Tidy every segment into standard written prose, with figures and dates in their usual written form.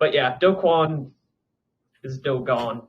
But yeah, Do Kwon is Do gone.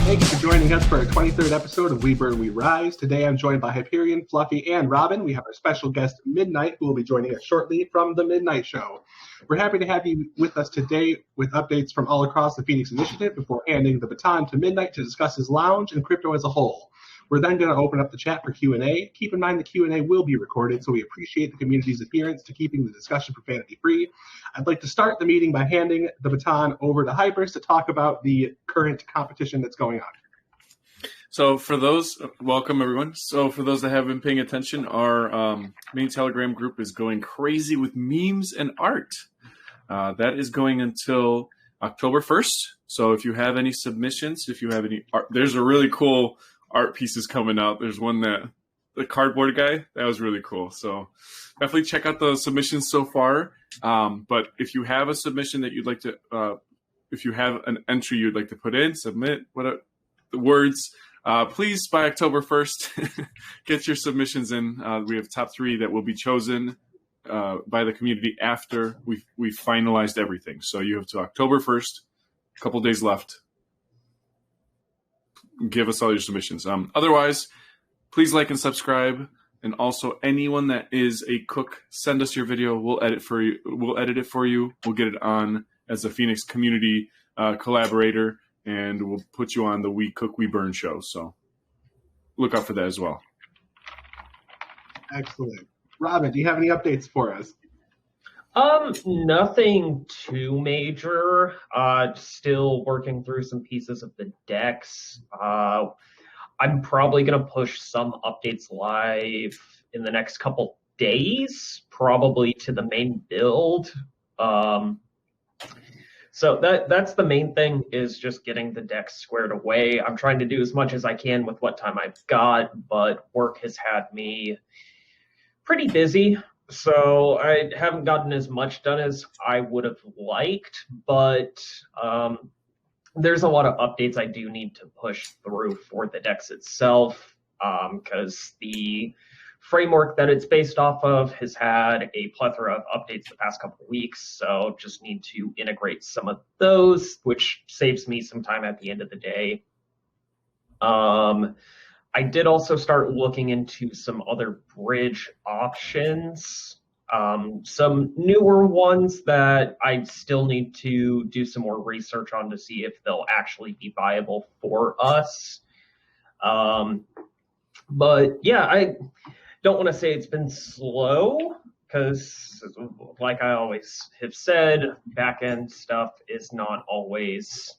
Thank you for joining us for our 23rd episode of We Burn, We Rise. Today I'm joined by Hyperion, Fluffy, and Robin. We have our special guest, Midnight, who will be joining us shortly from The Midnight Show. We're happy to have you with us today with updates from all across the Phoenix Initiative before handing the baton to Midnight to discuss his lounge and crypto as a whole. We're then going to open up the chat for Q&A. Keep in mind the Q&A will be recorded, so we appreciate the community's adherence to keeping the discussion profanity-free. I'd like to start the meeting by handing the baton over to Hypers to talk about the current competition that's going on. So for those, welcome everyone. So for those that have been paying attention, our main Telegram group is going crazy with memes and art. That is going until October 1st. So if you have any submissions, if you have any art, there's a really cool art pieces coming out. There's one that the cardboard guy, that was really cool. So definitely check out the submissions so far. But if you have a submission that you'd like to, if you have an entry you'd like to put in, submit the words. Please, by October 1st, get your submissions in. We have top 3 that will be chosen by the community after we've finalized everything. So you have to October 1st, a couple days left. Give us all your submissions. Otherwise, please like and subscribe. And also, anyone that is a cook, send us your video. We'll edit it for you. We'll get it on as a Phoenix community collaborator. And we'll put you on the We Cook, We Burn show. So look out for that as well. Excellent. Robin, do you have any updates for us? Nothing too major. Still working through some pieces of the decks. I'm probably going to push some updates live in the next couple days, probably to the main build. So that's the main thing, is just getting the deck squared away. I'm trying to do as much as I can with what time I've got, but work has had me pretty busy. So I haven't gotten as much done as I would have liked, but there's a lot of updates I do need to push through for the decks itself, because the framework that it's based off of has had a plethora of updates the past couple of weeks, so just need to integrate some of those, which saves me some time at the end of the day. I did also start looking into some other bridge options, some newer ones that I still need to do some more research on to see if they'll actually be viable for us. But yeah, I don't want to say it's been slow, because like I always have said, back-end stuff is not always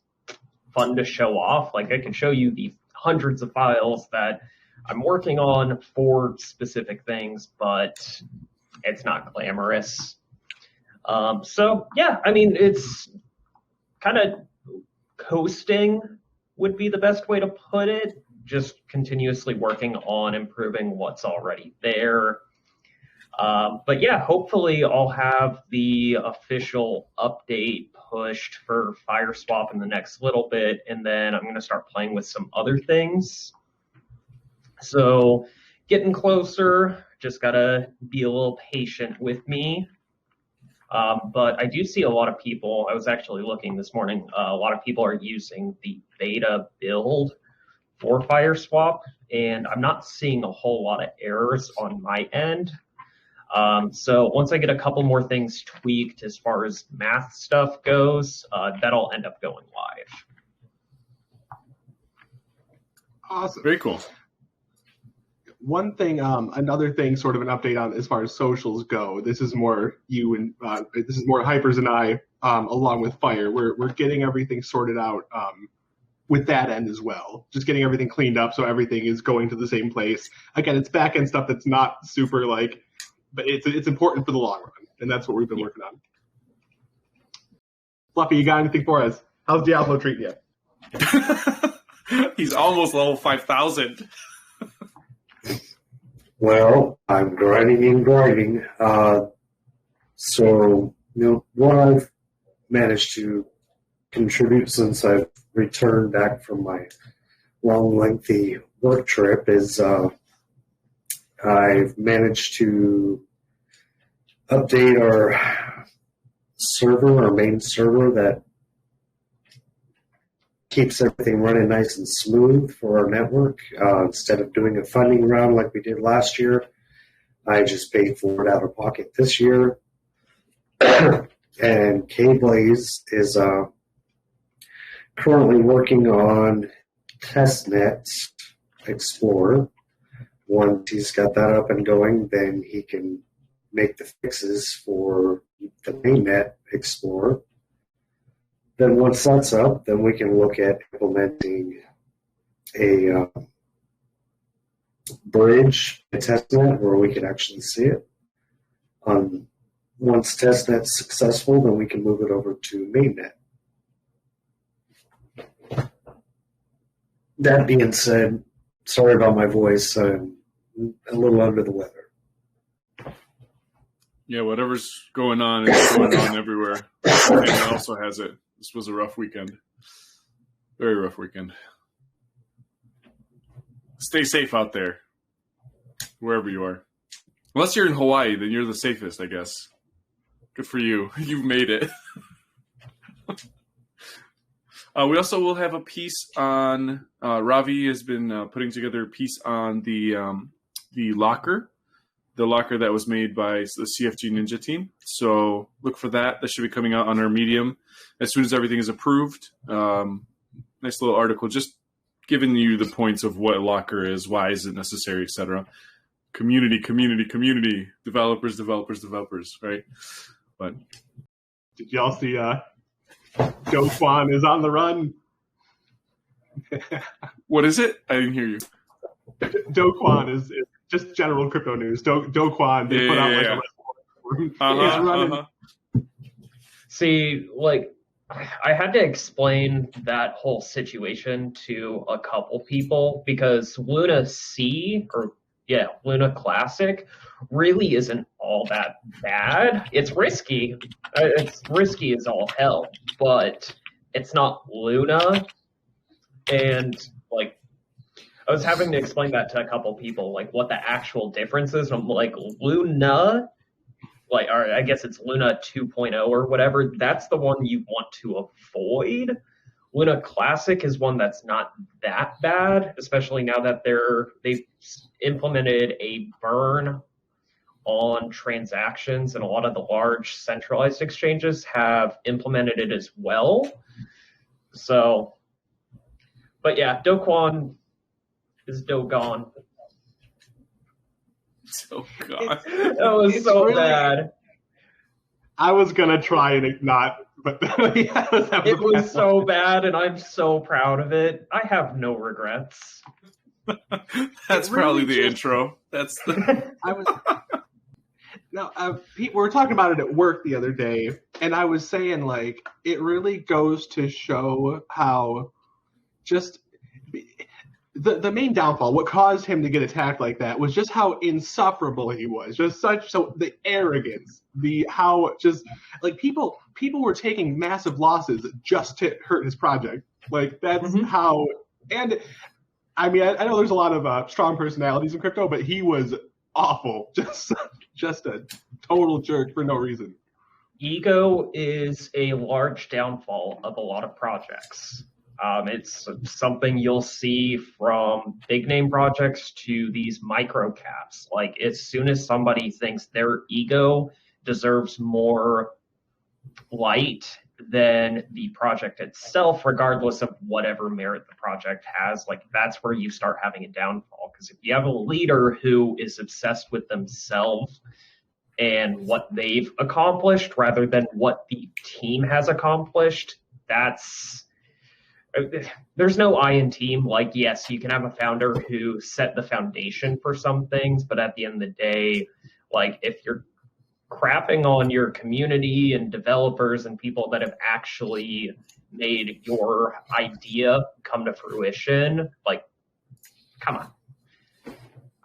fun to show off. Like, I can show you the hundreds of files that I'm working on for specific things, but it's not glamorous. So yeah, I mean, it's kind of coasting would be the best way to put it. Just continuously working on improving what's already there. But yeah, hopefully I'll have the official update pushed for Fire Swap in the next little bit, and then I'm going to start playing with some other things. So getting closer, just got to be a little patient with me. But I do see a lot of people, I was actually looking this morning, a lot of people are using the beta build for Fire Swap, and I'm not seeing a whole lot of errors on my end. So once I get a couple more things tweaked as far as math stuff goes, that'll end up going live. Awesome. Very cool. One thing, another thing, sort of an update on as far as socials go. This is more you and this is more Hypers and I, along with Fire. We're getting everything sorted out with that end as well. Just getting everything cleaned up so everything is going to the same place. Again, it's back end stuff that's not super but it's important for the long run, and that's what we've been working on. Fluffy, you got anything for us? How's Diablo treating you? He's almost level 5,000. Well, I'm grinding and grinding. So, what I've managed to contribute since I've returned back from my long, lengthy work trip is I've managed to update our server, our main server that keeps everything running nice and smooth for our network. Instead of doing a funding round like we did last year, I just paid for it out of pocket this year. And K-Blaze is currently working on Testnet Explorer. Once he's got that up and going, then he can make the fixes for the mainnet Explorer. Then once that's up, then we can look at implementing a bridge, a testnet, where we can actually see it. Once testnet's successful, then we can move it over to mainnet. That being said, sorry about my voice. I'm a little under the weather. Yeah, whatever's going on is going on everywhere. And also has it. This was a rough weekend. Very rough weekend. Stay safe out there, wherever you are. Unless you're in Hawaii, then you're the safest, I guess. Good for you. You've made it. We also will have a piece on, Ravi has been putting together a piece on the locker. The locker that was made by the CFG Ninja team. So look for that. That should be coming out on our Medium as soon as everything is approved. Nice little article, just giving you the points of what a locker is, why is it necessary, etc. Community, developers, right? But Did y'all see Joe Kwan is on the run? what is it? I didn't hear you. Joe Kwan is just general crypto news. Joe Kwan, they put out like a report. He's running. See, like, I had to explain that whole situation to a couple people because Luna Classic really isn't all that bad. It's risky. It's risky as all hell, but it's not Luna. And, like, I was having to explain that to a couple people, like, what the actual difference is. I'm like, Luna, like, or I guess it's Luna 2.0 or whatever, that's the one you want to avoid. Luna Classic is one that's not that bad, especially now that they've implemented a burn on transactions, and a lot of the large centralized exchanges have implemented it as well. So, but yeah, Do Kwon is gone. So gone. That was so really bad. I was gonna try and not, but yeah, it was so bad, and I'm so proud of it. I have no regrets. That's really probably the intro. That's the. We were talking about it at work the other day, and I was saying, like, it really goes to show how just the main downfall, what caused him to get attacked like that, was just how insufferable he was. So the arrogance, how just like people were taking massive losses just to hurt his project. Like that's how. And I mean, I know there's a lot of strong personalities in crypto, but he was awful. Just a total jerk for no reason. Ego is a large downfall of a lot of projects. It's something you'll see from big name projects to these micro caps. Like, as soon as somebody thinks their ego deserves more light than the project itself, regardless of whatever merit the project has, like, that's where you start having a downfall. Because if you have a leader who is obsessed with themselves and what they've accomplished rather than what the team has accomplished, there's no I in team. Like, yes, you can have a founder who set the foundation for some things, but at the end of the day, like, if you're crapping on your community and developers and people that have actually made your idea come to fruition, like, come on.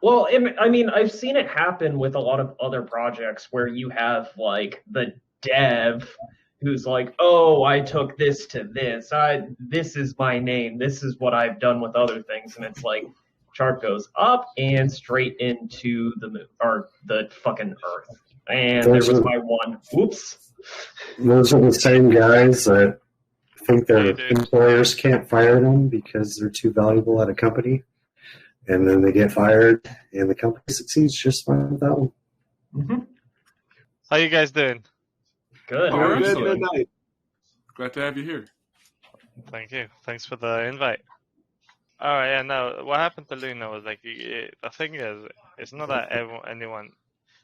Well, I mean, I've seen it happen with a lot of other projects where you have, like, the dev who's like, oh, I took this to this. This is my name. This is what I've done with other things. And it's like, chart goes up and straight into the moon, or the fucking Earth. And there was my one. Whoops. Those are the same guys that think their employers can't fire them because they're too valuable at a company. And then they get fired, and the company succeeds just fine without them. Mm-hmm. How you guys doing? Good. Very good. Excellent. Midnight. Glad to have you here. Thank you. Thanks for the invite. All right, yeah, no, what happened to Luna was like, the thing is, it's not that anyone,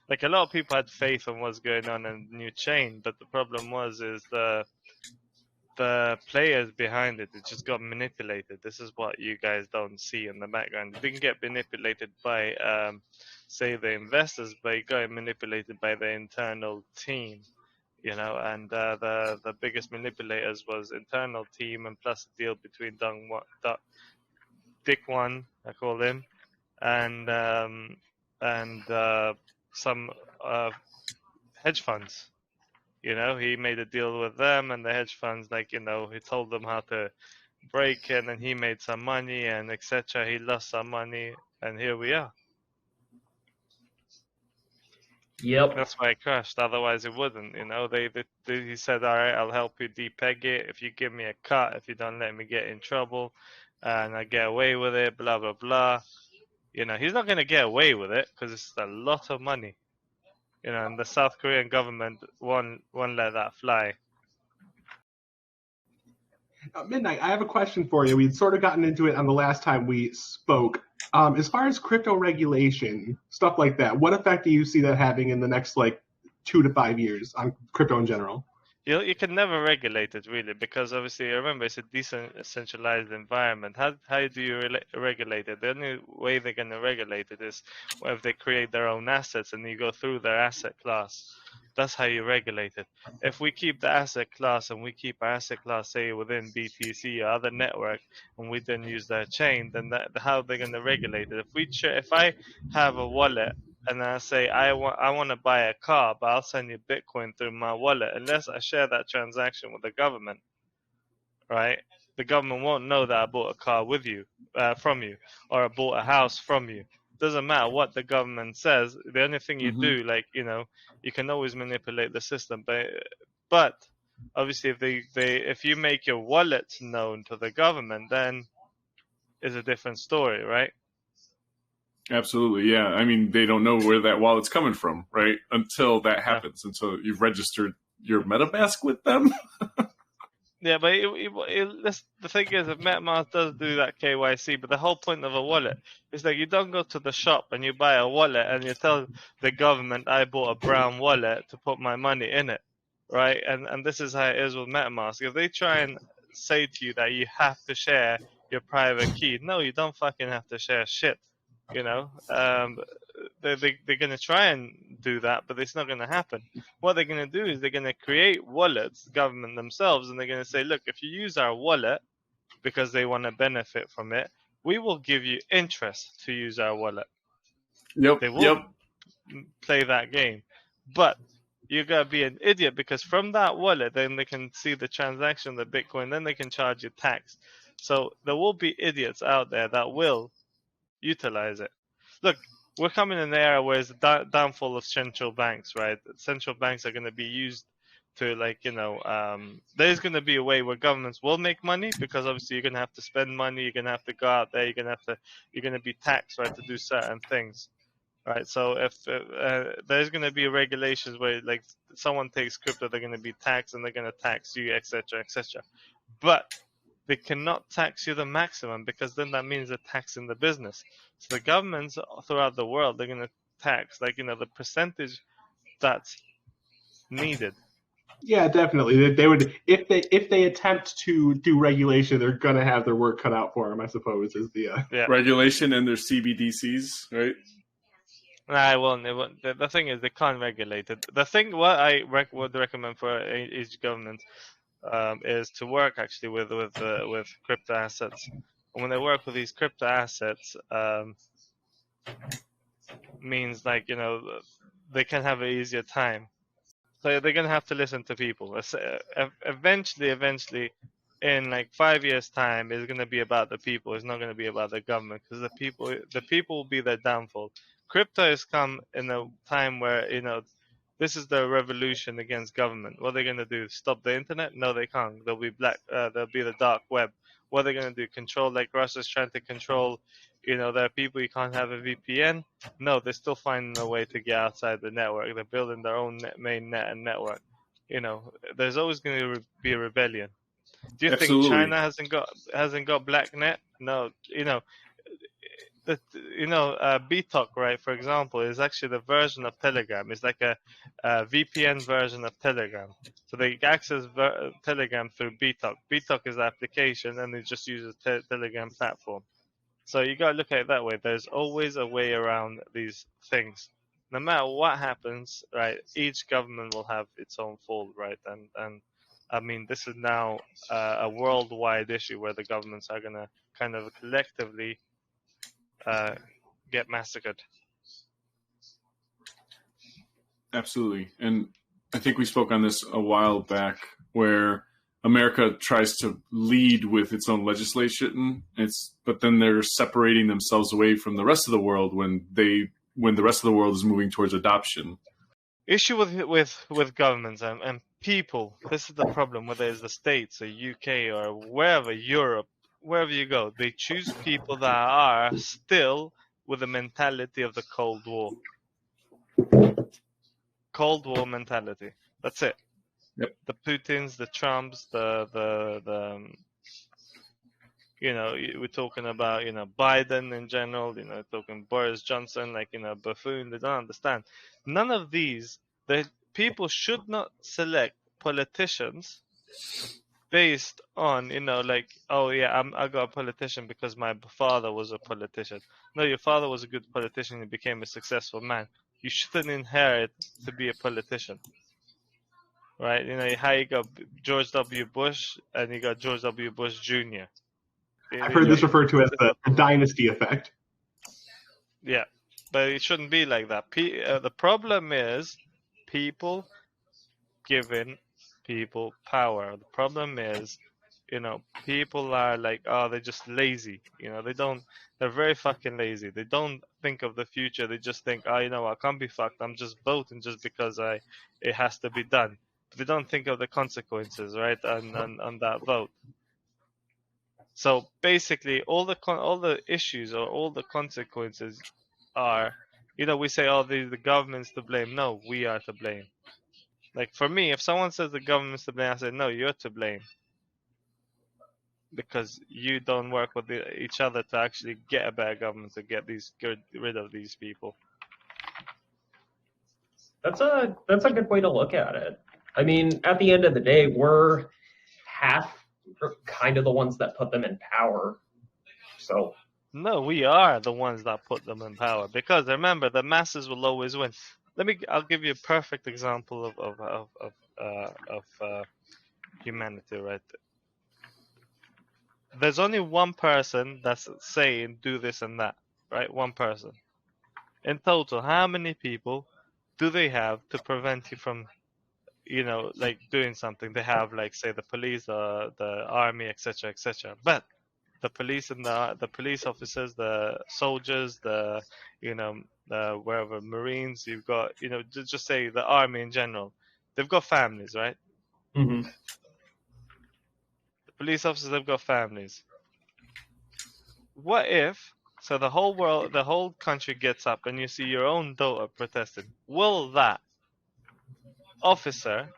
like a lot of people had faith in what's going on in the new chain, but the problem is the players behind it just got manipulated. This is what you guys don't see in the background. It didn't get manipulated by, say, the investors, but it got manipulated by the internal team, you know, and the biggest manipulators was internal team and plus a deal between Dick One, I call him, and some hedge funds. You know, he made a deal with them and the hedge funds, like, you know, he told them how to break it, and he made some money and etc. He lost some money, and here we are. Yep. That's why it crashed. Otherwise, it wouldn't. You know, he said, "All right, I'll help you depeg it if you give me a cut. If you don't let me get in trouble, and I get away with it, blah blah blah." You know, he's not going to get away with it because it's a lot of money. You know, and the South Korean government won't let that fly. Midnight, I have a question for you. We'd sort of gotten into it on the last time we spoke. As far as crypto regulation, stuff like that, what effect do you see that having in the next, 2 to 5 years on crypto in general? You can never regulate it, really, because obviously, remember, it's a decentralized environment. How do you regulate it? The only way they're going to regulate it is if they create their own assets and you go through their asset class. That's how you regulate it. If we keep the asset class and we keep our asset class, say, within BTC or other network, and we then use their chain, then how are they going to regulate it? If I have a wallet and I say I want to buy a car, but I'll send you Bitcoin through my wallet, unless I share that transaction with the government, right? The government won't know that I bought a car with you, from you, or I bought a house from you. Doesn't matter what the government says. The only thing you do, you can always manipulate the system, but obviously if you make your wallet known to the government, then it's a different story, right? Absolutely, yeah. I mean, they don't know where that wallet's coming from, right? Until that happens, until you've registered your MetaMask with them. Yeah, but the thing is, if MetaMask does do that KYC, but the whole point of a wallet is that you don't go to the shop and you buy a wallet and you tell the government, I bought a brown wallet to put my money in it, right? And this is how it is with MetaMask. If they try and say to you that you have to share your private key, no, you don't fucking have to share shit. You know, they're going to try and do that, but it's not going to happen. What they're going to do is they're going to create wallets, the government themselves, and they're going to say, look, if you use our wallet because they want to benefit from it, we will give you interest to use our wallet. Yep. They will play that game. But you got to be an idiot, because from that wallet, then they can see the transaction, the Bitcoin, then they can charge you tax. So there will be idiots out there that will utilize it. Look, we're coming in an era where it's the downfall of central banks, right? Central banks are going to be used to, there's going to be a way where governments will make money, because obviously you're going to have to spend money, you're going to have to go out there, you're going to be taxed, right, to do certain things, right? So if there's going to be regulations where, someone takes crypto, they're going to be taxed, and they're going to tax you, etc., etc. But they cannot tax you the maximum, because then that means they're taxing the business. So the governments throughout the world, they're going to tax, the percentage that's needed. Yeah, definitely. They would, if they attempt to do regulation, they're going to have their work cut out for them, I suppose, is the regulation and their CBDCs, right? Nah, it won't. The thing is, they can't regulate it. The thing what I would recommend for each government is to work actually with crypto assets. And when they work with these crypto assets, means they can have an easier time. So they're gonna have to listen to people. Eventually, in like 5 years' time, it's gonna be about the people. It's not gonna be about the government, because the people will be their downfall. Crypto has come in a time where, you know, this is the revolution against government. What are they gonna do? Stop the internet? No, they can't. There'll be there'll be the dark web. What are they gonna do? Control, like Russia's trying to control, you know, there are people you can't have a VPN. No, they're still finding a way to get outside the network. They're building their own main net and network. You know, there's always going to be a rebellion. Do you Absolutely. think China hasn't got black net? No, you know, BTalk, right? For example, is actually the version of Telegram. It's like a VPN version of Telegram. So they access Telegram through BTalk. BTalk is the application, and it just uses Telegram platform. So you got to look at it that way. There's always a way around these things. No matter what happens, right, each government will have its own fall, right? And I mean, this is now a worldwide issue where the governments are going to kind of collectively get massacred. Absolutely. And I think we spoke on this a while back, where America tries to lead with its own legislation, but then they're separating themselves away from the rest of the world when the rest of the world is moving towards adoption. Issue with governments and people. This is the problem, whether it's the States or UK or wherever, Europe, wherever you go. They choose people that are still with the mentality of the Cold War. Cold War mentality. That's it. Yep. The Putins, the Trumps, the you know, we're talking about, you know, Biden in general, you know, talking Boris Johnson, like, you know, buffoon. They don't understand. None of these, the people should not select politicians based on, you know, like, oh yeah, I got a politician because my father was a politician. No, your father was a good politician. He became a successful man. You shouldn't inherit to be a politician. Right, you know how you got George W. Bush and you got George W. Bush Jr. I've heard this referred to as the dynasty effect. Yeah, but it shouldn't be like that. The problem is people giving people power. The problem is, you know, people are like, oh, they're just lazy. You know, they're very fucking lazy. They don't think of the future. They just think, oh, you know, I can't be fucked. I'm just voting just because it has to be done. They don't think of the consequences, right, on that vote. So basically, all the issues or all the consequences are, you know, we say, oh, the government's to blame. No, we are to blame. Like for me, if someone says the government's to blame, I say, no, you're to blame, because you don't work with each other to actually get a better government, to get rid of these people. That's a good way to look at it. I mean, at the end of the day, we're kind of the ones that put them in power. So no, we are the ones that put them in power, because remember, the masses will always win. I'll give you a perfect example of humanity, right? There's only one person that's saying do this and that, right? One person. In total, how many people do they have to prevent you from, you know, like doing something? They have, like, say, the police, the army, etc., etc. But the police and the police officers, the soldiers, the, you know, the wherever Marines, you've got, you know, just say the army in general, they've got families, right? Mm-hmm. The police officers, they've got families. What if, so the whole country gets up and you see your own daughter protesting? Will that officer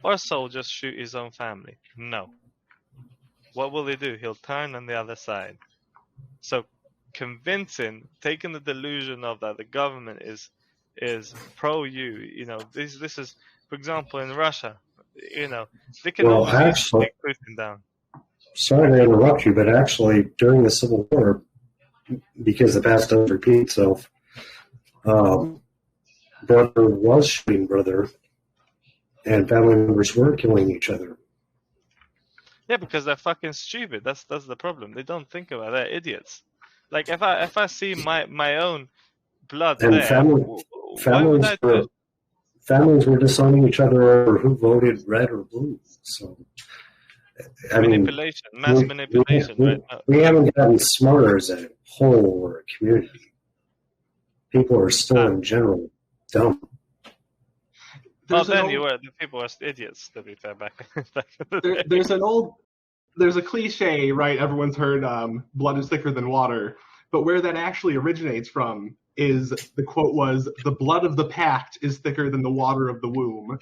or soldier shoot his own family? No. What will he do? He'll turn on the other side. So taking the delusion of that the government is pro you, you know, this is, for example, in Russia, you know, they can almost take Putin down. Sorry to interrupt you, but actually during the Civil War, because the past doesn't repeat itself, brother was shooting brother, and family members were killing each other. Yeah, because they're fucking stupid. That's the problem. They don't think about it. They're idiots. Like if I see my own blood and there, families were disowning each other over who voted red or blue. So, I mean, Manipulation, mass manipulation, right? We haven't gotten smarter as a whole or a community. People are still, in general, dumb. Well, then the people were idiots, to be fair, back in the day. There's a cliche, right? Everyone's heard blood is thicker than water. But where that actually originates from is the quote was, "The blood of the pact is thicker than the water of the womb,"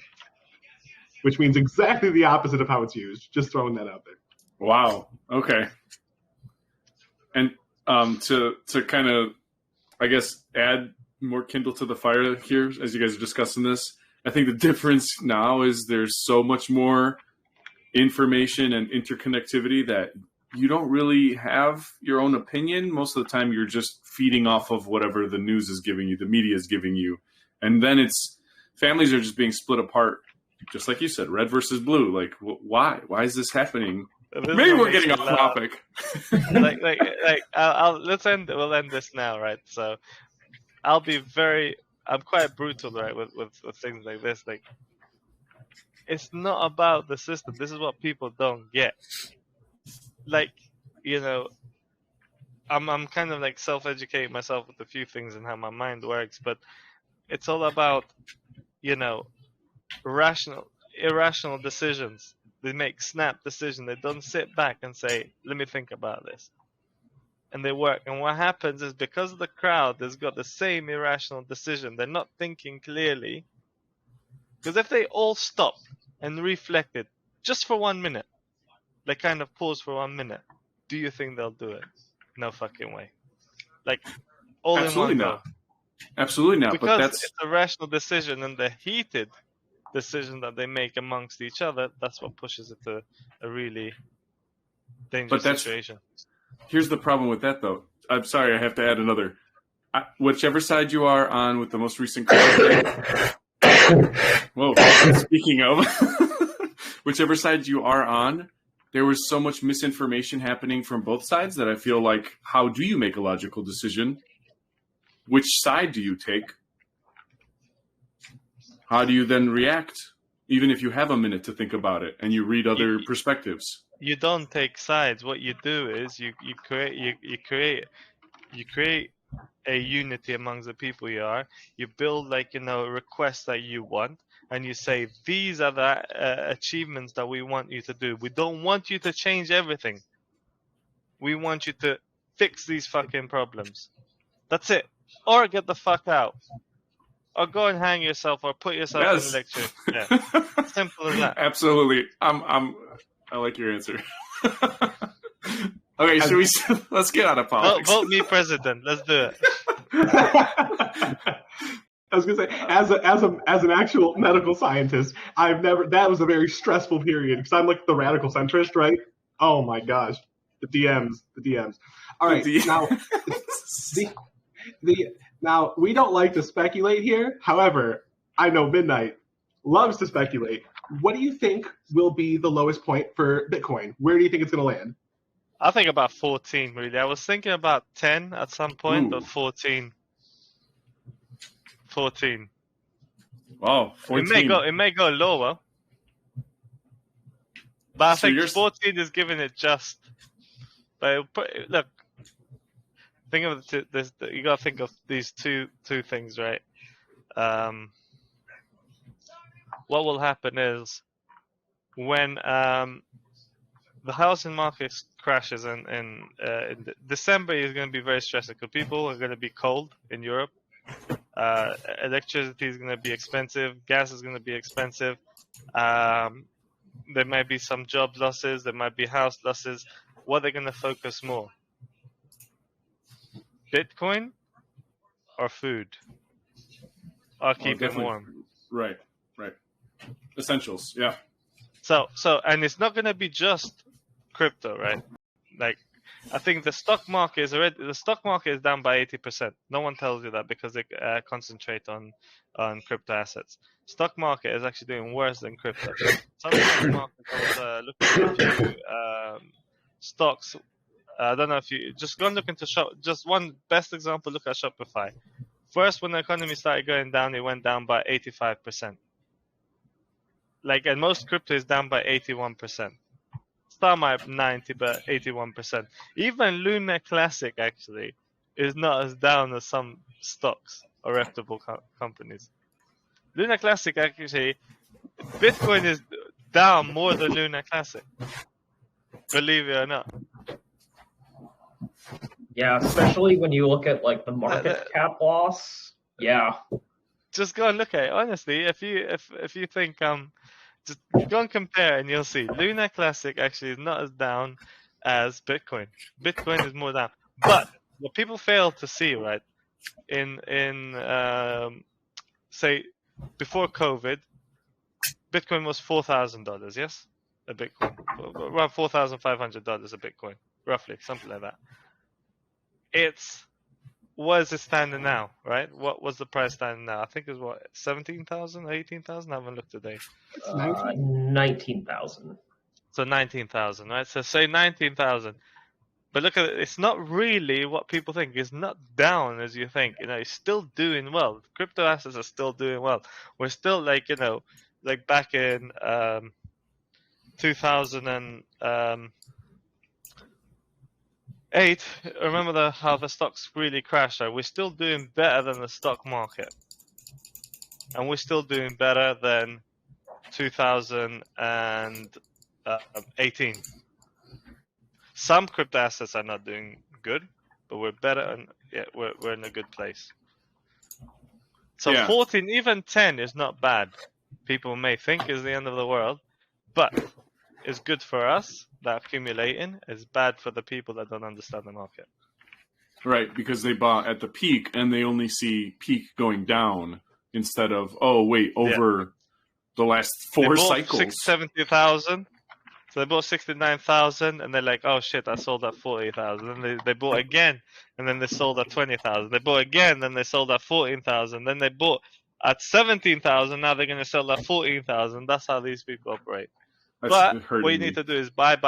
which means exactly the opposite of how it's used. Just throwing that out there. Wow. Okay. And to kind of, I guess, add more kindle to the fire here as you guys are discussing this, I think the difference now is there's so much more information and interconnectivity that you don't really have your own opinion. Most of the time you're just feeding off of whatever the news is giving you, the media is giving you. And then families are just being split apart, just like you said, red versus blue. Like, why? Why is this happening? Maybe we're getting off topic. We'll end this now, right? So I'm quite brutal, right, with things like this. Like, it's not about the system. This is what people don't get. Like, I'm kind of like self-educating myself with a few things and how my mind works, but it's all about, irrational decisions. They make snap decisions. They don't sit back and say, let me think about this. And they work. And what happens is because the crowd has got the same irrational decision, they're not thinking clearly. Because if they all stop and reflected just for 1 minute, they kind of pause for 1 minute, do you think they'll do it? No fucking way. Like, all Absolutely in one not. Absolutely not. Because but that's it's a rational decision, and the heated decision that they make amongst each other, that's what pushes it to a really dangerous situation. Here's the problem with that, though. I'm sorry, I have to add another. Whichever side you are on with the most recent whoa, speaking of, whichever side you are on, there was so much misinformation happening from both sides that I feel like, how do you make a logical decision? Which side do you take? How do you then react, even if you have a minute to think about it and you read other perspectives? You don't take sides. What you do is you create a unity amongst the people you are. You build requests that you want, and you say these are the achievements that we want you to do. We don't want you to change everything. We want you to fix these fucking problems. That's it. Or get the fuck out. Or go and hang yourself, or put yourself in the lecture. Yeah. Simple as that. Absolutely. I like your answer. Okay, let's get out of politics. Vote me president. Let's do it. I was gonna say, as an actual medical scientist, that was a very stressful period because I'm like the radical centrist, right? Oh my gosh, the DMs. All right, now we don't like to speculate here. However, I know Midnight loves to speculate. What do you think will be the lowest point for Bitcoin? Where do you think it's going to land? I think about 14, really. I was thinking about 10 at some point, but 14. 14. Wow, 14. It may go lower. But I think 14 is giving it just. But look, think of this. You got to think of these two things, right? What will happen is when the housing market crashes in December is going to be very stressful because people are going to be cold in Europe. Electricity is going to be expensive. Gas is going to be expensive. There might be some job losses. There might be house losses. What are they going to focus more? Bitcoin or food? Or keep it warm? Right. Essentials, yeah. So, and it's not going to be just crypto, right? Like, I think the stock market is down by 80%. No one tells you that because they concentrate on crypto assets. Stock market is actually doing worse than crypto. Some stock markets, I was looking at a few stocks. I don't know if you just go and look into just one best example. Look at Shopify. First, when the economy started going down, it went down by 85%. Like, and most crypto is down by 81%. Start by 90, but 81%. Even Luna Classic actually is not as down as some stocks or reputable companies. Luna Classic actually, Bitcoin is down more than Luna Classic. Believe it or not. Yeah, especially when you look at like the market cap loss. Yeah. Just go and look at it. Honestly, if you think just go and compare and you'll see Luna Classic actually is not as down as Bitcoin. Bitcoin is more down. But what people fail to see, right, in say before COVID, Bitcoin was $4,000, yes? A Bitcoin. Around $4,500 a Bitcoin, roughly, something like that. What is it standing now, right? What was the price standing now? I think it was what, 17,000, 18,000? I haven't looked today. 19,000. So 19,000, right? So say 19,000. But look at it, it's not really what people think. It's not down as you think. It's still doing well. Crypto assets are still doing well. We're still like, like back in 2008, remember how the stocks really crashed? Right? We're still doing better than the stock market. And we're still doing better than 2018. Some crypto assets are not doing good, but we're better, and we're in a good place. So 14, even 10 is not bad. People may think is the end of the world, but it's good for us that are accumulating. It's bad for the people that don't understand the market. Right, because they bought at the peak and they only see peak going down instead of over the last four cycles. 70,000. So they bought 69,000, and they're like, "Oh shit, I sold at 40,000." And they bought again, and then they sold at 20,000. They bought again, then they sold at 14,000. Then they bought at 17,000. Now they're going to sell at 14,000. That's how these people operate. But what you need to do is buy, and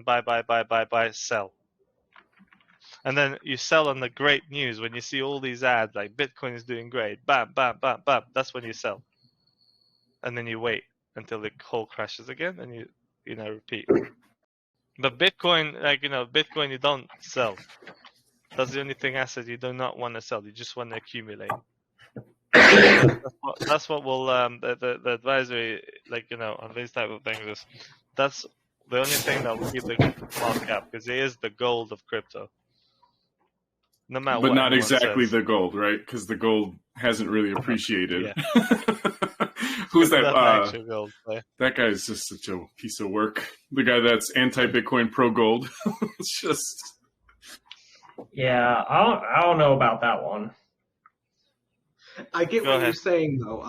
buy, sell. And then you sell on the great news when you see all these ads like Bitcoin is doing great. Bam, bam, bam, bam. That's when you sell. And then you wait until the whole crashes again, and you repeat. But Bitcoin, Bitcoin you don't sell. That's the only asset you do not want to sell. You just want to accumulate. That's what will the advisory on these type of things is. That's the only thing that will keep the market up, because it is the gold of crypto. No matter but what not exactly says. the gold, right? Because the gold hasn't really appreciated. Who's that? Gold, that guy is just such a piece of work. The guy that's anti-Bitcoin, pro-gold. It's just. Yeah, I don't know about that one. I get what you're saying though.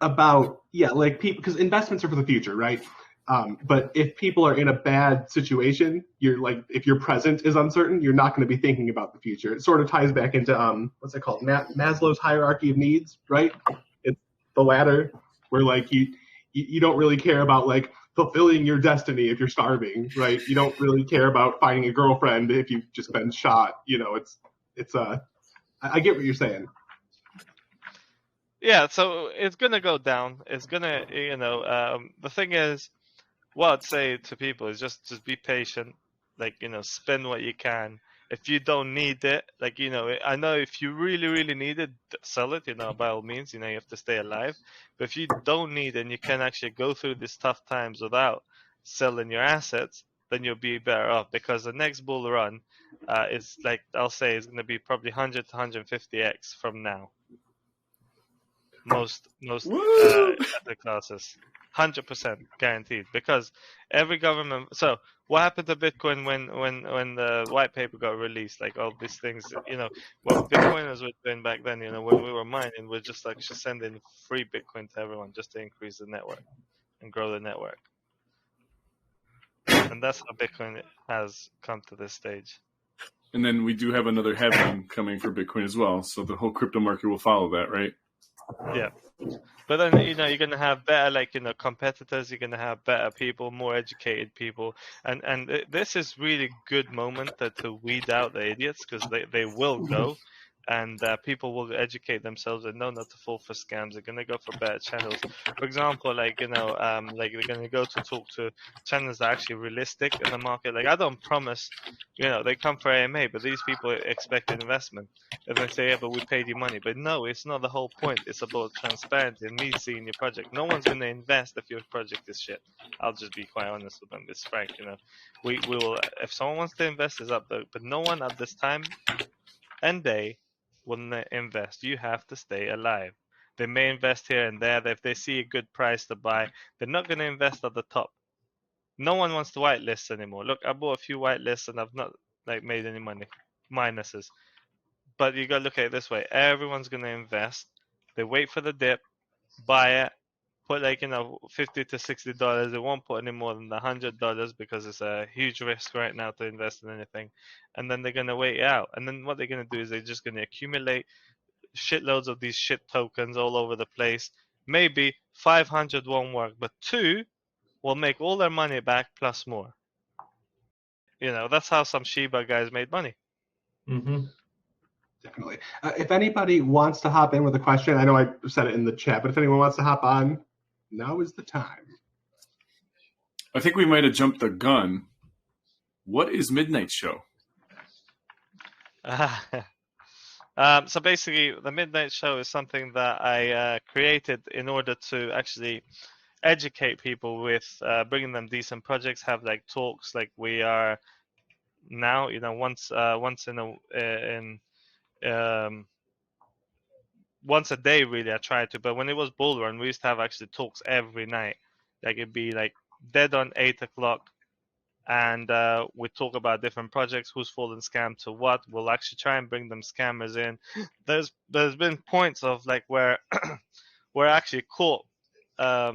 About like people, because investments are for the future, right? But if people are in a bad situation, you're like, if your present is uncertain, you're not going to be thinking about the future. It sort of ties back into what's it called, Maslow's hierarchy of needs, right? It's the ladder where like you don't really care about like fulfilling your destiny if you're starving, right? You don't really care about finding a girlfriend if you've just been shot. I get what you're saying. Yeah, so it's gonna go down. It's gonna, the thing is, what I'd say to people is just be patient. Spend what you can. If you don't need it, I know if you really, really need it, sell it. By all means, you have to stay alive. But if you don't need it and you can actually go through these tough times without selling your assets, then you'll be better off, because the next bull run is I'll say is going to be probably 100 to 150x from now. Most asset classes, 100% guaranteed, because every government. So what happened to Bitcoin when the white paper got released? Like all these things, what Bitcoiners were doing back then, when we were mining, we're just sending free Bitcoin to everyone just to increase the network and grow the network. And that's how Bitcoin has come to this stage. And then we do have another halving coming for Bitcoin as well, so the whole crypto market will follow that, right? Yeah, but then you're gonna have better competitors. You're gonna have better people, more educated people, and this is really good moment to weed out the idiots, because they will go. and people will educate themselves and know not to fall for scams. They're going to go for better channels. For example, like like they're going to go to talk to channels that are actually realistic in the market. Like I don't promise, they come for AMA, but these people expect investment. If they say, yeah, but we paid you money, but no, it's not the whole point. It's about transparency and me seeing your project. No one's going to invest if your project is shit. I'll just be quite honest with them. It's frank, We will, if someone wants to invest, is up there, but no one at this time and day will invest. You have to stay alive. They may invest here and there. If they see a good price to buy, they're not going to invest at the top. No one wants to whitelist anymore. Look, I bought a few whitelists and I've not made any money, minuses. But you got to look at it this way: everyone's going to invest. They wait for the dip, buy it, put $50 to $60. They won't put any more than $100 because it's a huge risk right now to invest in anything. And then they're going to wait it out. And then what they're going to do is they're just going to accumulate shitloads of these shit tokens all over the place. Maybe 500 won't work, but 2 will make all their money back plus more. That's how some Shiba guys made money. Mm-hmm. Definitely. If anybody wants to hop in with a question, I know I said it in the chat, but if anyone wants to hop on, now is the time. I think we might have jumped the gun. What is Midnight Show? So basically, the Midnight Show is something that I created in order to actually educate people with bringing them decent projects, have talks like we are now. Once a day, really. I try to, but when it was Bull Run, we used to have actually talks every night. It'd be dead on 8 o'clock, and we talk about different projects, who's fallen scam to what. We'll actually try and bring them scammers in. There's been points of where we're actually caught a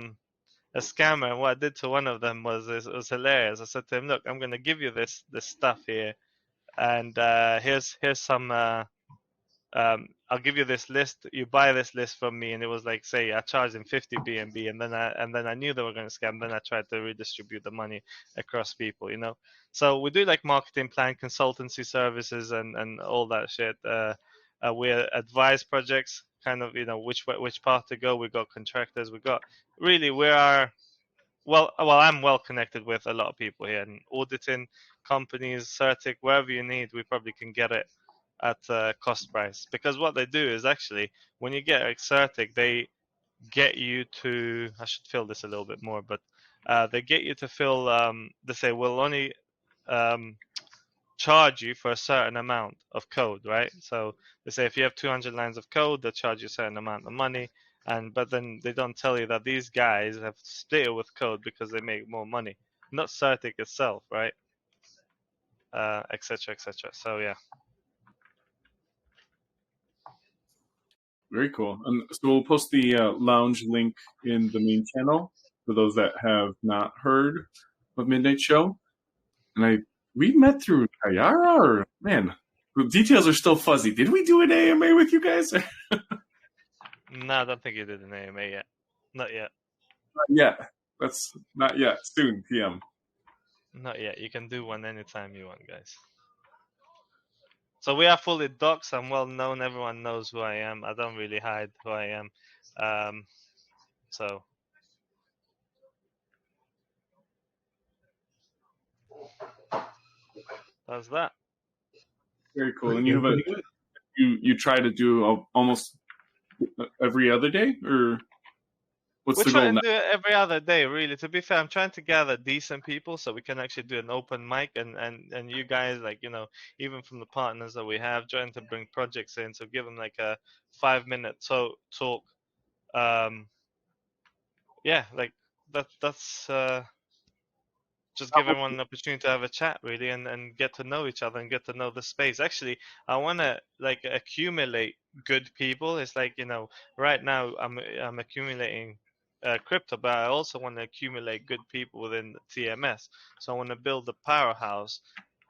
scammer, and what I did to one of them was hilarious. I said to him, look, I'm going to give you this stuff here, and here's some I'll give you this list. You buy this list from me, and it was say I charged him 50 BNB, and then I knew they were going to scam. Then I tried to redistribute the money across people, So we do marketing plan, consultancy services, and all that shit. We advise projects, kind of which path to go. We got contractors. We got I'm well connected with a lot of people here, and auditing companies, Certic, wherever you need, we probably can get it at cost price. Because what they do is actually, when you get Certic, they get you to, I should fill this a little bit more, but they get you to fill, they say, we'll only charge you for a certain amount of code, right? So they say if you have 200 lines of code, they'll charge you a certain amount of money. But then they don't tell you that these guys have split it with code because they make more money, not Certic itself, right? Etc. etc. So yeah. Very cool. So we'll post the lounge link in the main channel for those that have not heard of Midnight Show. And we met through Kayara, or man, the details are still fuzzy. Did we do an AMA with you guys? No, I don't think you did an AMA yet. Not yet. Not yet. That's not yet. Soon, PM. Not yet. You can do one anytime you want, guys. So we are fully doxxed. I'm well known. Everyone knows who I am. I don't really hide who I am. So that's that. Very cool. And you have you try to do almost every other day, or what's the goal now? We're trying to do it every other day, really. To be fair, I'm trying to gather decent people so we can actually do an open mic, and you guys, even from the partners that we have, trying to bring projects in, so give them a 5-minute talk. That's just give everyone an opportunity to have a chat, really, and get to know each other and get to know the space. Actually, I want to accumulate good people. It's right now I'm accumulating crypto, but I also want to accumulate good people within the TMS. So I want to build a powerhouse,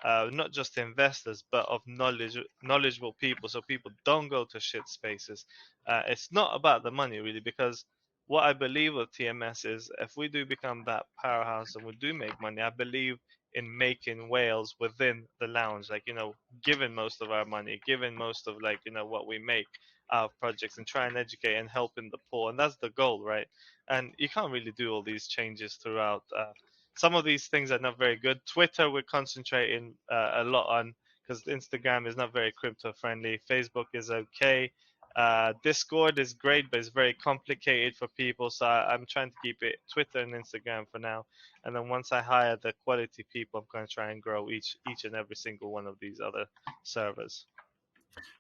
not just investors, but of knowledgeable people, so people don't go to shit spaces. It's not about the money, really, because what I believe with TMS is if we do become that powerhouse and we do make money, I believe in making whales within the lounge, like, giving most of our money, giving most of, like, what we make out of projects, and try and educate and help in the poor. And that's the goal, right? And you can't really do all these changes throughout. Some of these things are not very good. Twitter, we're concentrating a lot on, because Instagram is not very crypto friendly. Facebook is okay. Discord is great, but it's very complicated for people. So I'm trying to keep it Twitter and Instagram for now. And then once I hire the quality people, I'm going to try and grow each and every single one of these other servers.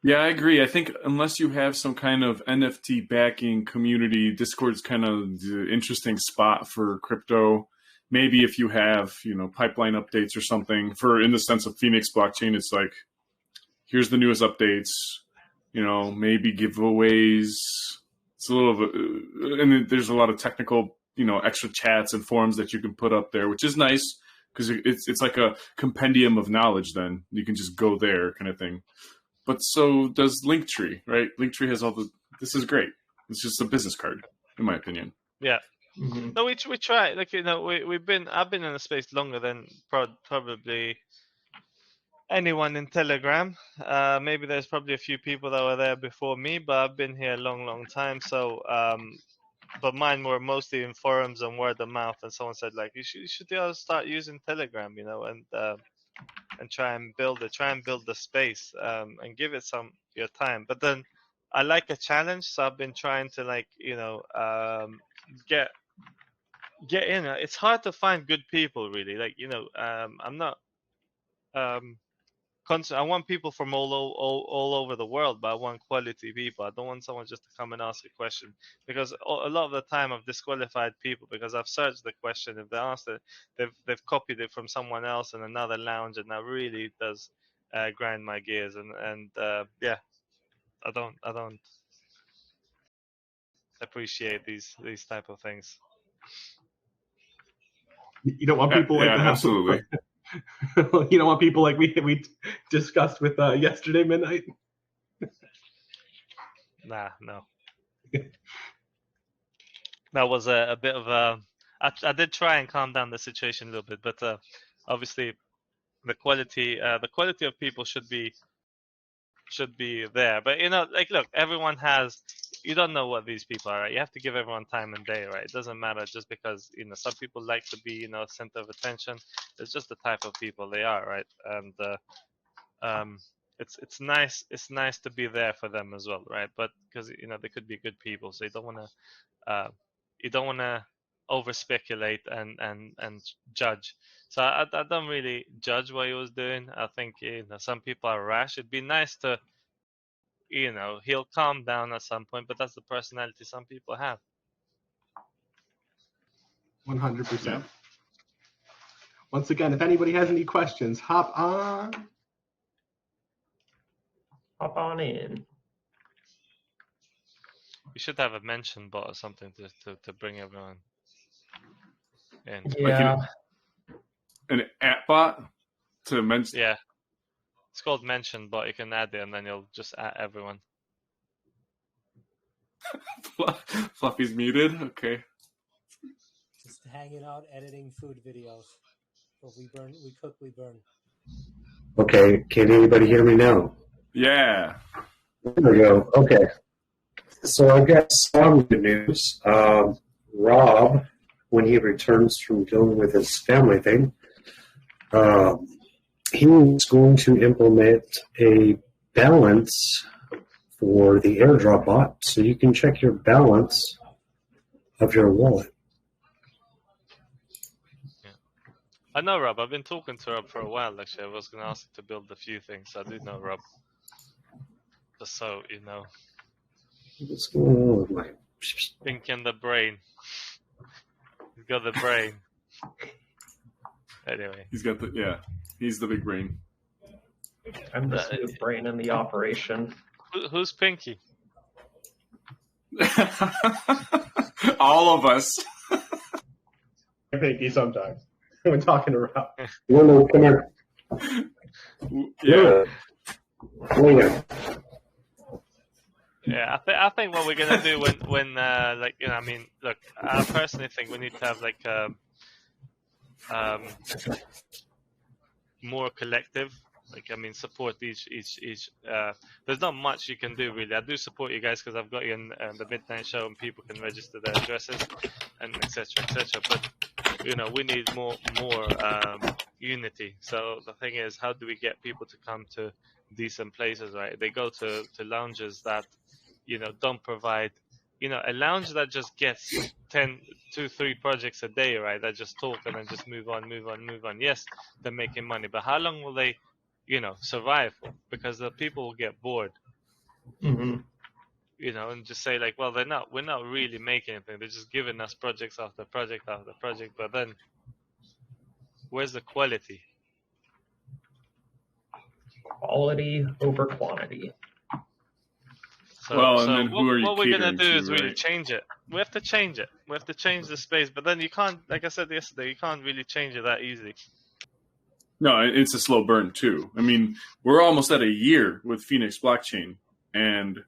Yeah, I agree. I think unless you have some kind of NFT backing community, Discord's kind of the interesting spot for crypto. Maybe if you have, pipeline updates or something, in the sense of Phoenix blockchain, it's like, here's the newest updates, maybe giveaways. It's a little bit, and there's a lot of technical, extra chats and forums that you can put up there, which is nice because it's like a compendium of knowledge. Then you can just go there, kind of thing. But so does Linktree, right? Linktree has this is great. It's just a business card, in my opinion. Yeah. Mm-hmm. No, we try. Like, I've been in the space longer than probably anyone in Telegram. Maybe there's probably a few people that were there before me, but I've been here a long time. So, but mine were mostly in forums and word of mouth. And someone said, like, you should start using Telegram, and try and build the space, and give it your time. But then I like a challenge, so I've been trying to, like, get in. It's hard to find good people, really. Like, I'm not I want people from all over the world, but I want quality people. I don't want someone just to come and ask a question, because a lot of the time I've disqualified people because I've searched the question. If they asked it, they've copied it from someone else in another lounge, and that really does grind my gears. And yeah, I don't appreciate these type of things. You don't want people like that. Absolutely. You don't want people like we discussed with yesterday midnight. Nah, no. That was a bit of a. I did try and calm down the situation a little bit, but obviously the quality of people should be there. But like, look, everyone has. You don't know what these people are, right? You have to give everyone time and day, right? It doesn't matter just because some people like to be center of attention. It's just the type of people they are, right? And it's nice to be there for them as well, right? But because they could be good people, so you don't want to over speculate and judge. So I don't really judge what he was doing. I think some people are rash. It'd be nice to he'll calm down at some point, but that's the personality some people have. 100%. Once again, if anybody has any questions, hop on in. We should have a mention bot or something to bring everyone in. Yeah. Like an app bot to mention. Yeah. It's called mention bot. You can add it and then you'll just add everyone. Fluffy's muted. Okay. Just hanging out, editing food videos. So we cook, we burn. Okay, can anybody hear me now? Yeah. There we go. Okay. So I've got some good news. Rob, when he returns from dealing with his family thing, he's going to implement a balance for the airdrop bot, so you can check your balance of your wallet. Yeah. I know Rob. I've been talking to Rob for a while, actually. I was going to ask him to build a few things. I do know Rob. Just so you know. What's going on with my... Think in the brain. He's got the brain. Anyway. He's the big brain. I'm the smooth brain in the operation. Who's Pinky? All of us. Pinky sometimes when talking to Rob. No, come here. Yeah. Yeah, I think what we're gonna do when look, I personally think we need to have like more collective. Like, I mean, support each. There's not much you can do really. I do support you guys because I've got you in the midnight show, and people can register their addresses, and etc. etc. But you know, we need more unity. So the thing is, how do we get people to come to decent places, right? They go to lounges that, you know, don't provide, you know, a lounge that just gets 2-3 projects a day, right? That just talk and then just move on. Yes, they're making money, but how long will they, you know, survive for? Because the people will get bored. Mm-hmm. You know, and just say like, well, we're not really making anything. They're just giving us projects after project after project, but then where's the quality? Quality over quantity. So, Well, and then who are you what we're gonna catering do to, is really right? change it. We have to change it. We have to change the space, but then you can't, like I said yesterday, you can't really change it that easily. No, it's a slow burn too. I mean, we're almost at a year with Phoenix blockchain, and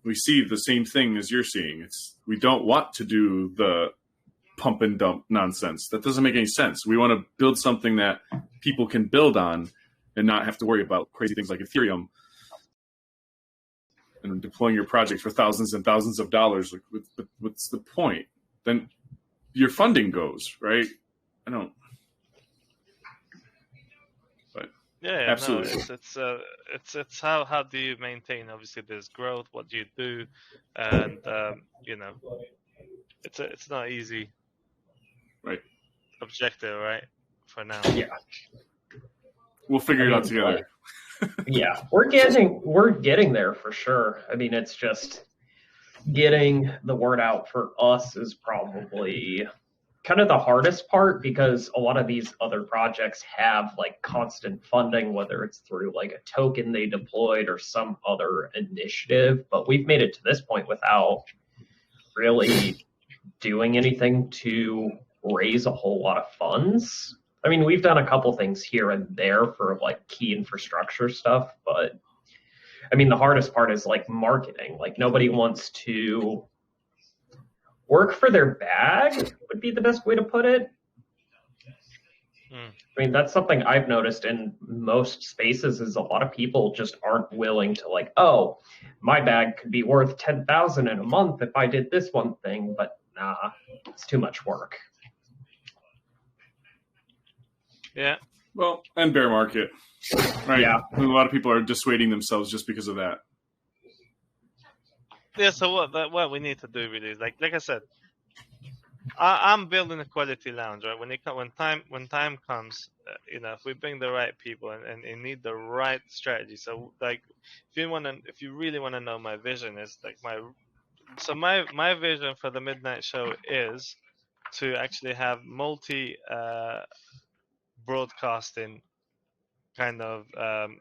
we see the same thing as you're seeing. We don't want to do the pump and dump nonsense. That doesn't make any sense. We want to build something that people can build on and not have to worry about crazy things like Ethereum and deploying your project for thousands and thousands of dollars. What's the point? Then your funding goes, right? I don't. But Yeah, absolutely. no, it's how do you maintain? Obviously, there's growth. What do you do? And you know, it's not easy. Right. Objective, right? For now. Yeah. We'll figure it out together. Yeah, we're getting there for sure. I mean, it's just getting the word out for us is probably kind of the hardest part, because a lot of these other projects have like constant funding, whether it's through like a token they deployed or some other initiative. But we've made it to this point without really doing anything to raise a whole lot of funds. I mean, we've done a couple things here and there for like key infrastructure stuff, but I mean, the hardest part is like marketing. Like, nobody wants to work for their bag, would be the best way to put it. I mean, that's something I've noticed in most spaces, is a lot of people just aren't willing to like, oh, my bag could be worth 10,000 in a month if I did this one thing, but nah, it's too much work. Yeah. Well, and bear market, right? Yeah. A lot of people are dissuading themselves just because of that. Yeah. So what we need to do really is like I said, I'm building a quality lounge, right? When time comes, you know, if we bring the right people and you need the right strategy. So like, if you really want to know my vision, is like my vision for the midnight show is to actually have multi broadcasting kind of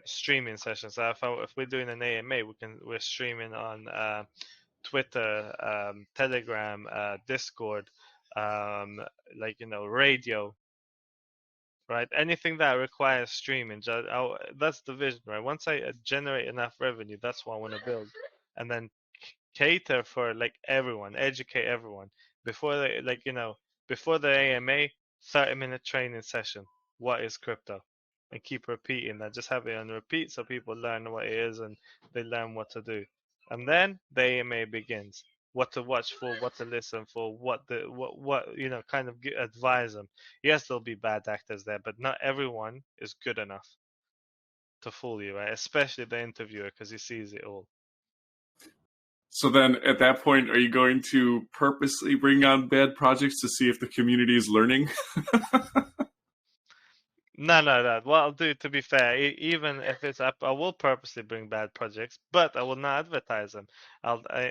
streaming sessions. So if we're doing an AMA, we're streaming on Twitter, Telegram, Discord, like, you know, radio, right? Anything that requires streaming. That's the vision, right? Once I generate enough revenue, that's what I want to build, and then cater for like everyone, educate everyone before they, like, you know, before the AMA, 30-minute training session. What is crypto? And keep repeating that. Just have it on repeat so people learn what it is and they learn what to do. And then the AMA begins. What to watch for, what to listen for, what you know, kind of advise them. Yes, there'll be bad actors there, but not everyone is good enough to fool you, right? Especially the interviewer, because he sees it all. So then at that point, are you going to purposely bring on bad projects to see if the community is learning? No. What I'll do, to be fair, even if it's up, I will purposely bring bad projects, but I will not advertise them.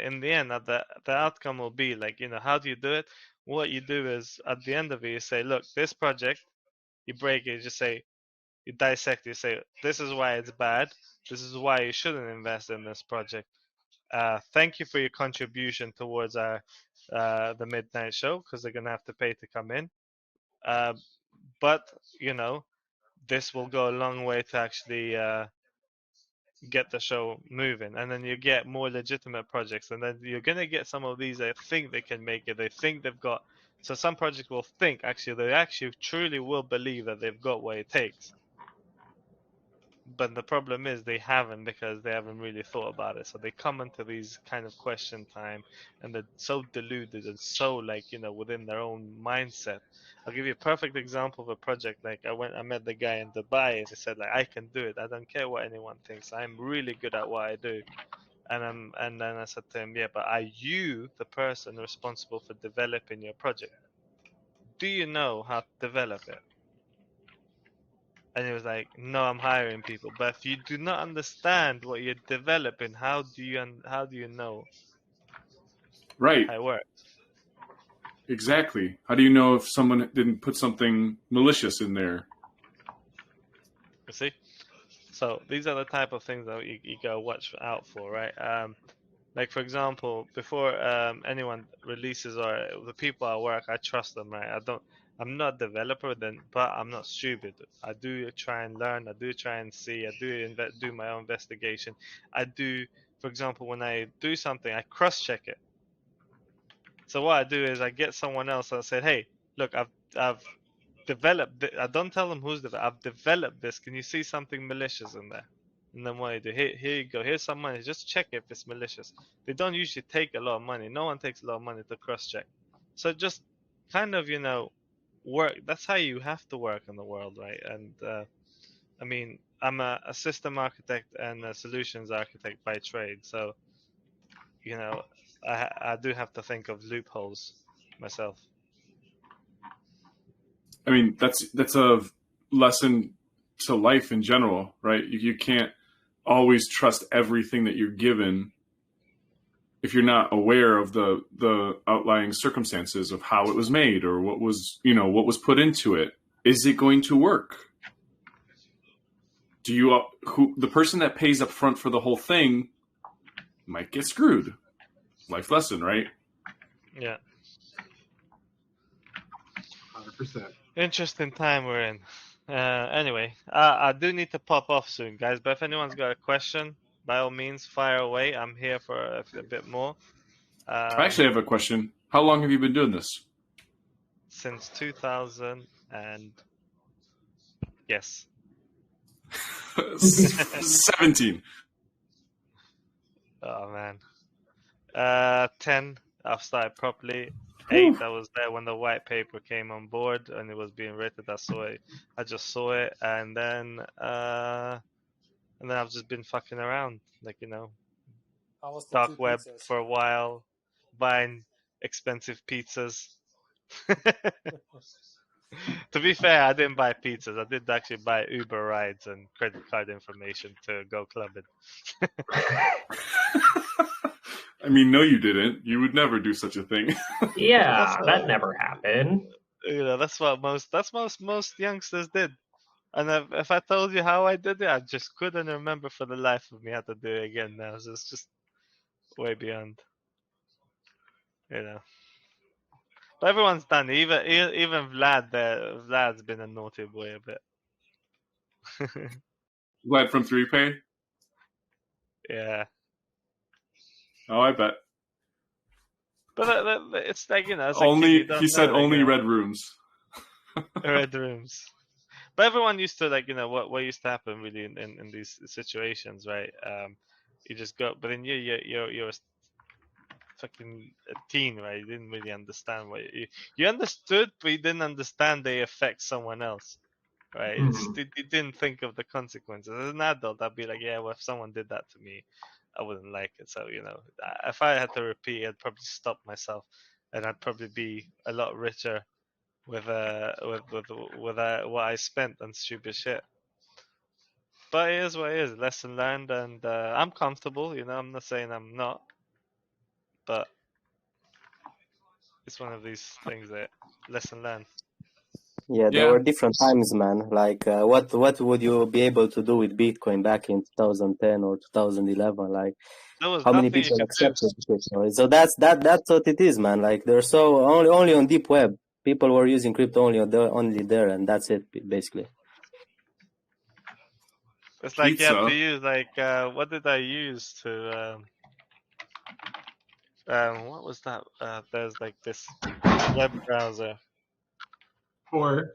In the end, the outcome will be like, you know, how do you do it? What you do is, at the end of it, you say, look, this project, you break it, you just say, you dissect it, you say, this is why it's bad. This is why you shouldn't invest in this project. Thank you for your contribution towards the midnight show, because they're gonna have to pay to come in. But you know, this will go a long way to actually get the show moving, and then you get more legitimate projects, and then you're gonna get some of these that think they can make it. They think they've got. So some projects will think they actually truly will believe that they've got what it takes, but the problem is they haven't, because they haven't really thought about it. So they come into these kind of question time, and they're so deluded and so like, you know, within their own mindset. I'll give you a perfect example of a project. Like I met the guy in Dubai, and he said like, I can do it. I don't care what anyone thinks. I'm really good at what I do. And then I said to him, yeah, but are you the person responsible for developing your project? Do you know how to develop it? And he was like, no, I'm hiring people. But if you do not understand what you're developing, how do you know Right. how it works? Exactly. How do you know if someone didn't put something malicious in there? You see? So these are the type of things that you gotta watch out for, right? Like for example, before anyone releases, or the people at work, I trust them, right? I'm not a developer, but I'm not stupid. I do try and learn. I do try and see. I do my own investigation. I do, for example, when I do something, I cross-check it. So what I do is I get someone else and I say, hey, look, I've developed. I don't tell them who's developed. I've developed this. Can you see something malicious in there? And then what I do, here you go. Here's some money. Just check if it's malicious. They don't usually take a lot of money. No one takes a lot of money to cross-check. So just kind of, you know, work. That's how you have to work in the world, right? And I mean, I'm a system architect and a solutions architect by trade. So, you know, I do have to think of loopholes myself. I mean, that's a lesson to life in general, right? You can't always trust everything that you're given if you're not aware of the outlying circumstances of how it was made or what was put into it. Is it going to work? The person that pays up front for the whole thing might get screwed. Life lesson, right? Yeah. 100%. Interesting time we're in. Anyway, I do need to pop off soon, guys. But if anyone's got a question, by all means, fire away. I'm here for a bit more. I actually have a question. How long have you been doing this? Since 2000 and yes, 17. oh man, 10. I've started properly. 8. I was there when the white paper came on board and it was being written. I saw it. I just saw it, and then I've just been fucking around, like, you know, How was the dark 2 web pizzas? for a while, buying expensive pizzas. To be fair, I didn't buy pizzas. I did actually buy Uber rides and credit card information to go clubbing. I mean, no, you didn't. You would never do such a thing. Yeah, that never happened. You know, that's what most youngsters did. And if I told you how I did it, I just couldn't remember for the life of me how to do it again now. So it's just way beyond, you know. But everyone's done it. Even Vlad there. Vlad's been a naughty boy a bit. Glad from 3Pay? Yeah. Oh, I bet. But it's like, you know, it's like He said only red rooms. Red rooms. But everyone used to, like, you know, what used to happen really in these situations, right? You just go, but then you're fucking a teen, right? You didn't really understand what you understood, but you didn't understand they affect someone else, right? You didn't think of the consequences. As an adult, I'd be like, yeah, well, if someone did that to me, I wouldn't like it. So, you know, if I had to repeat, I'd probably stop myself, and I'd probably be a lot richer with what I spent on stupid shit. But it is what it is. Lesson learned, and I'm comfortable. You know, I'm not saying I'm not, but it's one of these things that lesson learned. Yeah, there were different times, man. Like, what would you be able to do with Bitcoin back in 2010 or 2011? Like, how many people accepted crypto? So that's what it is, man. Like, there's so only on deep web, people were using crypto only there, and that's it, basically. It's like you have to use, like, what did I use to what was that? There's like this web browser. Tor.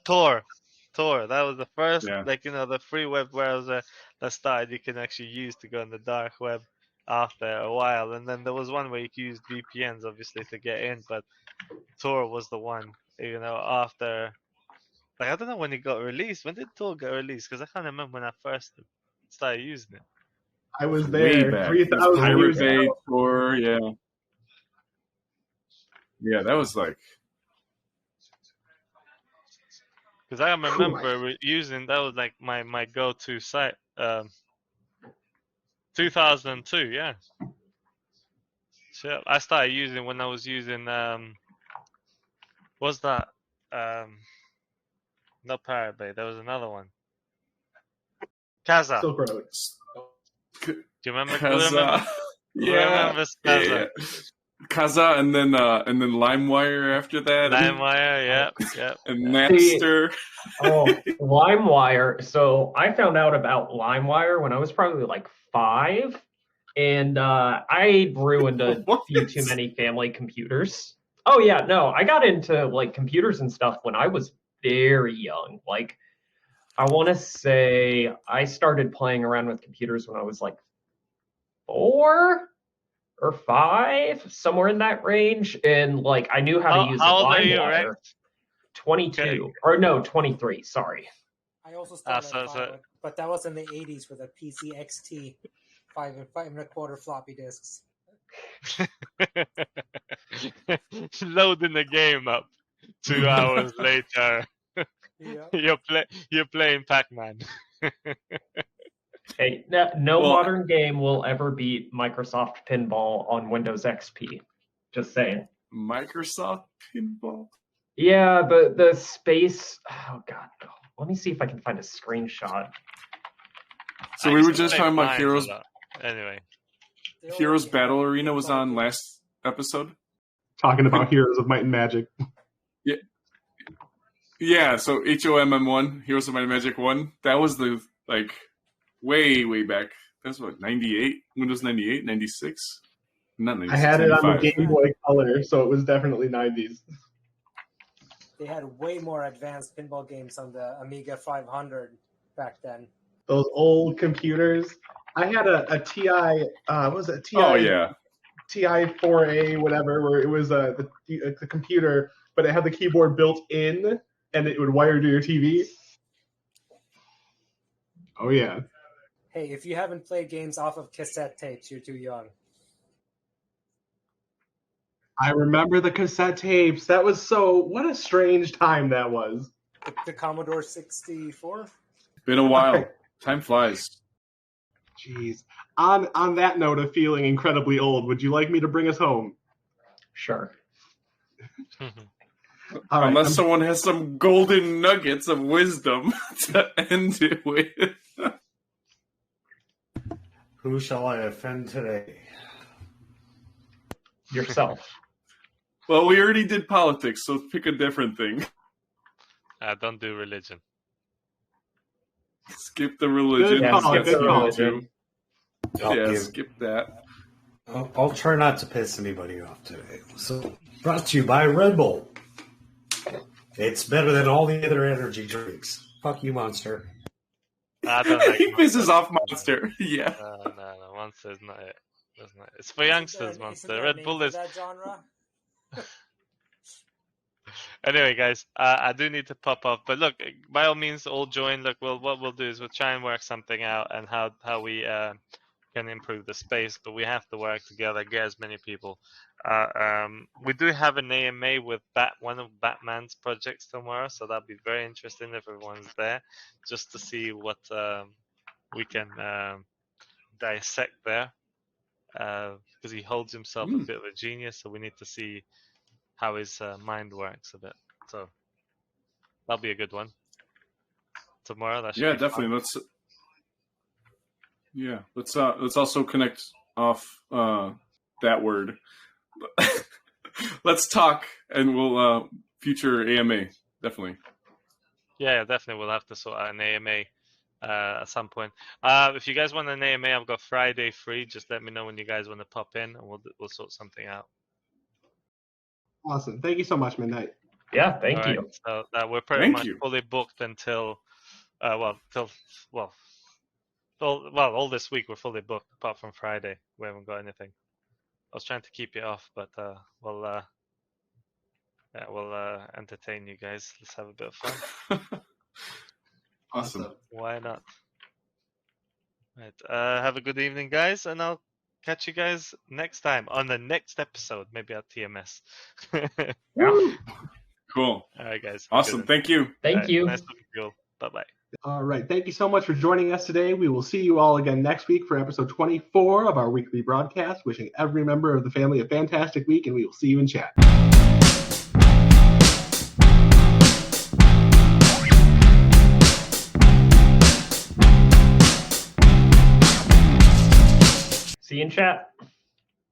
Tor. Tor. That was the first, the free web browser that started you can actually use to go on the dark web after a while. And then there was one where you could use VPNs, obviously, to get in, but Tor was the one, after. Like, I don't know when it got released. When did Tor get released? Because I can't remember when I first started using it. I was there 3,000 years ago. Tor, yeah, that was like. Because I remember using, that was like my go-to site. 2002, yeah. So I started using when I was using, what's that? Not Pirate Bay, there was another one. Kazaa. Silk Road. Do you remember Kazaa? Kazaa? Yeah. Kazaa, and then LimeWire after that. LimeWire, yeah. And Napster. LimeWire. So I found out about LimeWire when I was probably like 5, and I ruined a few too many family computers. Oh yeah, no, I got into like computers and stuff when I was very young. Like, I want to say I started playing around with computers when I was like 4 or 5, somewhere in that range, and like I knew how to use LimeWire. 22 okay. Or no, 23. Sorry. I also started but that was in the 80s with a PC XT 5 1/4 floppy disks. Loading the game up 2 hours later. Yeah. You're playing Pac-Man. Hey, no modern game will ever beat Microsoft Pinball on Windows XP. Just saying. Microsoft Pinball? Yeah, the space. Oh God, let me see if I can find a screenshot. So we were just talking about Heroes. Anyway, Heroes Battle Arena was on last episode. Talking about Heroes of Might and Magic. Yeah. So HOMM1, Heroes of Might and Magic 1. That was the way back. That's what, 98? Windows 98, 96? Not 96. I had 95. It on the Game Boy Color, so it was definitely 90s. They had way more advanced pinball games on the Amiga 500 back then. Those old computers. I had a TI, what was it? TI, oh, yeah. TI-4A, whatever, where it was the computer, but it had the keyboard built in, and it would wire to your TV. Oh, yeah. Hey, if you haven't played games off of cassette tapes, you're too young. I remember the cassette tapes. That was what a strange time that was. The Commodore 64? Been a while. Time flies. Jeez. On that note of feeling incredibly old, would you like me to bring us home? Sure. All right, unless someone has some golden nuggets of wisdom to end it with. Who shall I offend today? Yourself. Well, we already did politics, so pick a different thing. Don't do religion. Skip the religion. Skip that. I'll try not to piss anybody off today. So, brought to you by Red Bull. It's better than all the other energy drinks. Fuck you, Monster. I don't like he pisses off Monster. Yeah. No. Monster's not it. It's for youngsters, Monster. Red Bull is. That genre? Anyway, guys, I do need to pop off. But look, by all means, all join. Look, what we'll do is we'll try and work something out and how we can improve the space. But we have to work together, get as many people. We do have an AMA with one of Batman's projects tomorrow, so that'll be very interesting if everyone's there, just to see what we can dissect there. Because he holds himself a bit of a genius, so we need to see how his mind works a bit. So that'll be a good one tomorrow. That should be definitely. fun. Let's also connect off that word. Let's talk, and we'll future AMA definitely. Yeah, definitely. We'll have to sort out an AMA at some point. If you guys want an AMA, I've got Friday free. Just let me know when you guys want to pop in, and we'll sort something out. Awesome. Thank you so much, Midnight. Yeah, thank you. So we're pretty much fully booked until, all this week we're fully booked apart from Friday. We haven't got anything. I was trying to keep you off, but we'll entertain you guys. Let's have a bit of fun. Awesome. Why not? Right. Have a good evening, guys, and I'll catch you guys next time on the next episode, maybe at TMS. Yeah. Cool. All right, guys. Awesome. Thank you. Thank you. Nice looking to you all. Bye-bye. All right. Thank you so much for joining us today. We will see you all again next week for episode 24 of our weekly broadcast. Wishing every member of the family a fantastic week, and we will see you in chat. See you in chat.